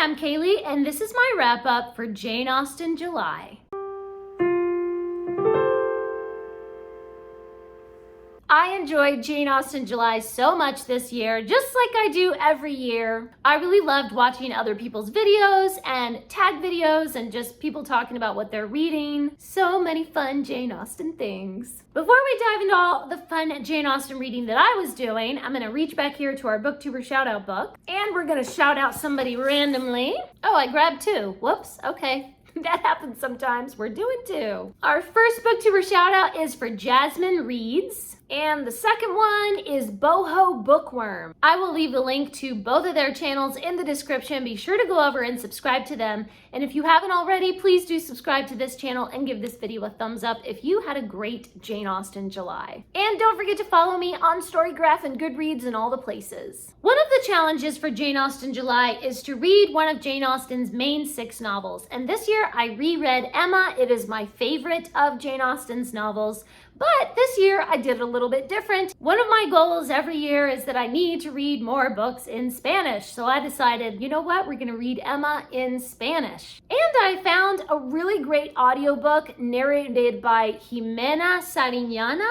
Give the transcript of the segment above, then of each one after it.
I'm Kaylee, and this is my wrap-up for Jane Austen July. I enjoyed Jane Austen July so much this year, just like I do every year. I really loved watching other people's videos and tag videos and just people talking about what they're reading. So many fun Jane Austen things. Before we dive into all the fun Jane Austen reading that I was doing, I'm gonna reach back here to our Booktuber Shoutout book, and we're gonna shout out somebody randomly. Oh, I grabbed two. Whoops, okay. That happens sometimes. We're doing two. Our first Booktuber shout out is for Jasmine Reads, and the second one is Boho Bookworm. I will leave the link to both of their channels in the description. Be sure to go over and subscribe to them. And if you haven't already, please do subscribe to this channel and give this video a thumbs up if you had a great Jane Austen July. And don't forget to follow me on Storygraph and Goodreads and all the places. One of the challenges for Jane Austen July is to read one of Jane Austen's main 6 novels. And this year I reread Emma. It is my favorite of Jane Austen's novels. But this year I did a little bit different. One of my goals every year is that I need to read more books in Spanish. So I decided, you know what, we're gonna read Emma in Spanish. And I found a really great audiobook narrated by Jimena Sariñana.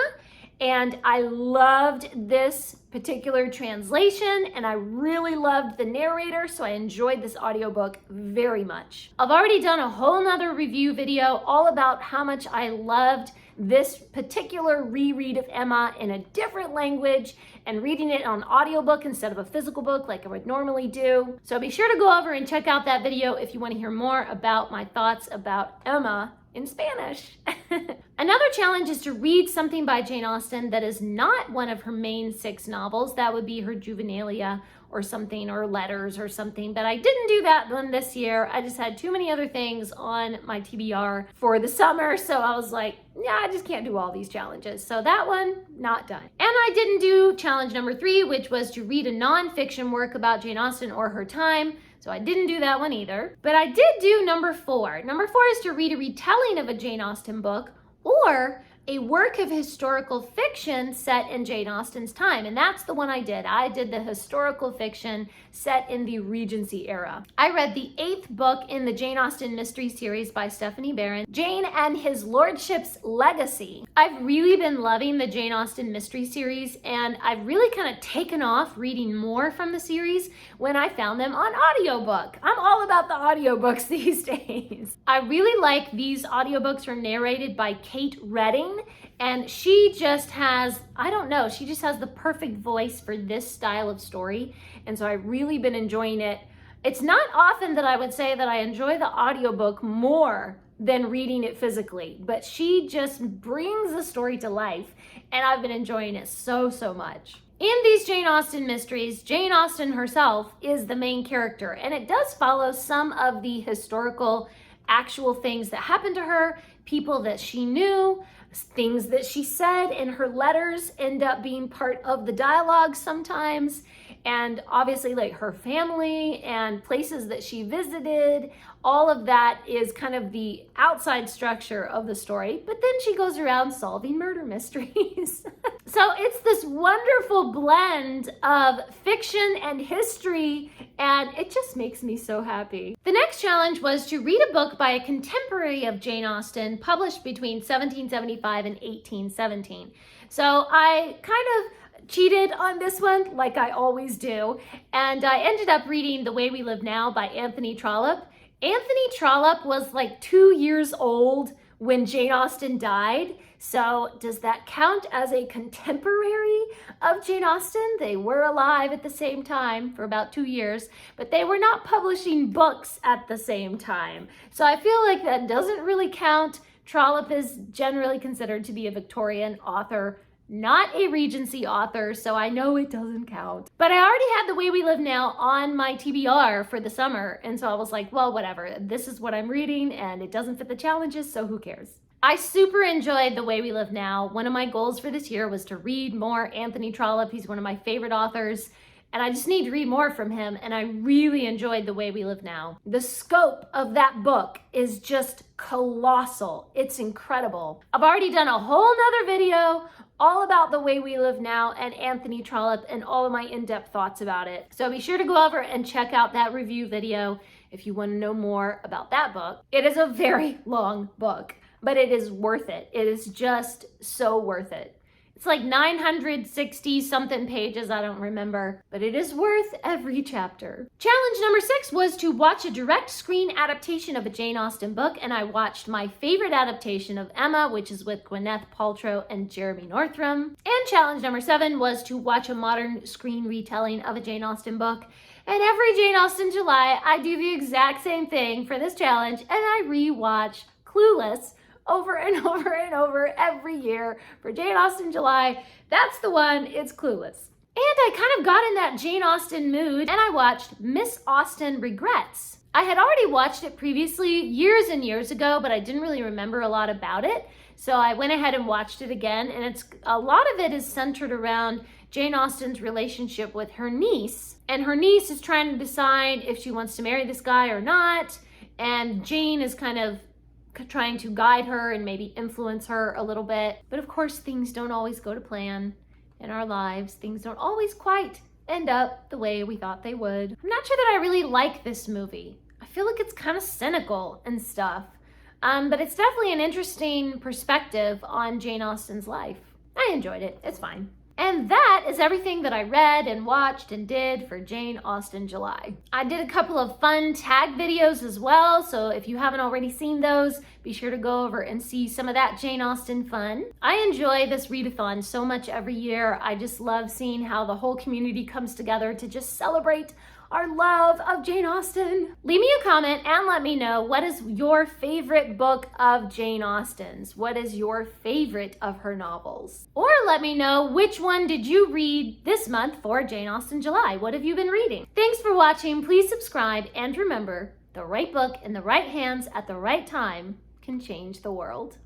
And I loved this particular translation, and I really loved the narrator, so I enjoyed this audiobook very much. I've already done a whole nother review video all about how much I loved this particular reread of Emma in a different language and reading it on audiobook instead of a physical book like I would normally do. So be sure to go over and check out that video if you want to hear more about my thoughts about Emma in Spanish. Another challenge is to read something by Jane Austen that is not one of her main 6 novels. That would be her juvenilia or something, or letters or something, but I didn't do that one this year. I just had too many other things on my TBR for the summer, so I was like, yeah, I just can't do all these challenges. So that one, not done. And I didn't do challenge number 3, which was to read a nonfiction work about Jane Austen or her time. So I didn't do that one either. But I did do number 4. Number 4 is to read a retelling of a Jane Austen book or a work of historical fiction set in Jane Austen's time. And that's the one I did. I did the historical fiction set in the Regency era. I read the 8th book in the Jane Austen mystery series by Stephanie Barron, Jane and His Lordship's Legacy. I've really been loving the Jane Austen mystery series, and I've really kind of taken off reading more from the series when I found them on audiobook. I'm all about the audiobooks these days. I really like these audiobooks are narrated by Kate Retelling, and she just has, I don't know, she just has the perfect voice for this style of story. And so I've really been enjoying it. It's not often that I would say that I enjoy the audiobook more than reading it physically, but she just brings the story to life, and I've been enjoying it so much. In these Jane Austen mysteries, Jane Austen herself is the main character, and it does follow some of the historical actual things that happened to her, people that she knew, things that she said in her letters end up being part of the dialogue sometimes, and obviously like her family and places that she visited. All of that is kind of the outside structure of the story, but then she goes around solving murder mysteries. So it's this wonderful blend of fiction and history, and it just makes me so happy. The next challenge was to read a book by a contemporary of Jane Austen published between 1775 and 1817. So I kind of cheated on this one like I always do, and I ended up reading The Way We Live Now by Anthony Trollope. Anthony Trollope was like 2 years old when Jane Austen died. So does that count as a contemporary of Jane Austen? They were alive at the same time for about 2 years, but they were not publishing books at the same time. So I feel like that doesn't really count. Trollope is generally considered to be a Victorian author, not a Regency author, so I know it doesn't count. But I already had The Way We Live Now on my TBR for the summer, and so I was like, well, whatever. This is what I'm reading, and it doesn't fit the challenges, so who cares? I super enjoyed The Way We Live Now. One of my goals for this year was to read more Anthony Trollope. He's one of my favorite authors, and I just need to read more from him, and I really enjoyed The Way We Live Now. The scope of that book is just colossal. It's incredible. I've already done a whole nother video all about The Way We Live Now and Anthony Trollope and all of my in-depth thoughts about it. So be sure to go over and check out that review video if you want to know more about that book. It is a very long book, but it is worth it. It is just so worth it. It's like 960 something pages, I don't remember, but it is worth every chapter. Challenge number 6 was to watch a direct screen adaptation of a Jane Austen book, and I watched my favorite adaptation of Emma, which is with Gwyneth Paltrow and Jeremy Northam. And challenge number 7 was to watch a modern screen retelling of a Jane Austen book. And every Jane Austen July, I do the exact same thing for this challenge, and I rewatch Clueless over and over and over every year for Jane Austen July. That's the one, it's Clueless. And I kind of got in that Jane Austen mood and I watched Miss Austen Regrets. I had already watched it previously years and years ago, but I didn't really remember a lot about it. So I went ahead and watched it again, and a lot of it is centered around Jane Austen's relationship with her niece. And her niece is trying to decide if she wants to marry this guy or not. And Jane is kind of trying to guide her and maybe influence her a little bit. But of course, things don't always go to plan in our lives. Things don't always quite end up the way we thought they would. I'm not sure that I really like this movie. I feel like it's kind of cynical and stuff. But it's definitely an interesting perspective on Jane Austen's life. I enjoyed it. It's fine. And that is everything that I read and watched and did for Jane Austen July. I did a couple of fun tag videos as well, so if you haven't already seen those, be sure to go over and see some of that Jane Austen fun. I enjoy this readathon so much every year. I just love seeing how the whole community comes together to just celebrate our love of Jane Austen. Leave me a comment and let me know, what is your favorite book of Jane Austen's? What is your favorite of her novels? Or let me know, which one did you read this month for Jane Austen July? What have you been reading? Thanks for watching. Please subscribe, and remember, the right book in the right hands at the right time can change the world.